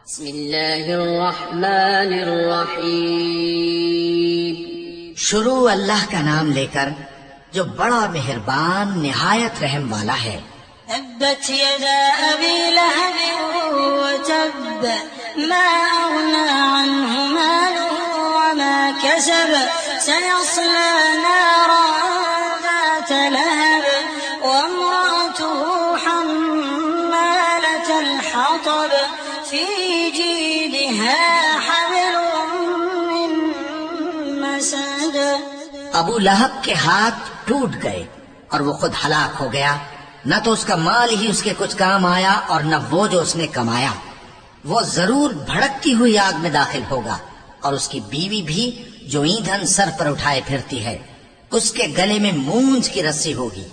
بسم اللہ الرحمن الرحیم، شروع اللہ کا نام لے کر جو بڑا مہربان نہایت رحم والا ہے۔ تبت يدا أبي لهب وتب ما أغنى عنه ماله وما كسب سيصلى نارا ذات لهب وامرأته حمالة الحطب في جيدها حبل من مسد۔ ابو لہب کے ہاتھ ٹوٹ گئے اور وہ خود ہلاک ہو گیا، نہ تو اس کا مال ہی اس کے کچھ کام آیا اور نہ وہ جو اس نے کمایا۔ وہ ضرور بھڑکتی ہوئی آگ میں داخل ہوگا، اور اس کی بیوی بھی جو ایندھن سر پر اٹھائے پھرتی ہے، اس کے گلے میں مونج کی رسی ہوگی۔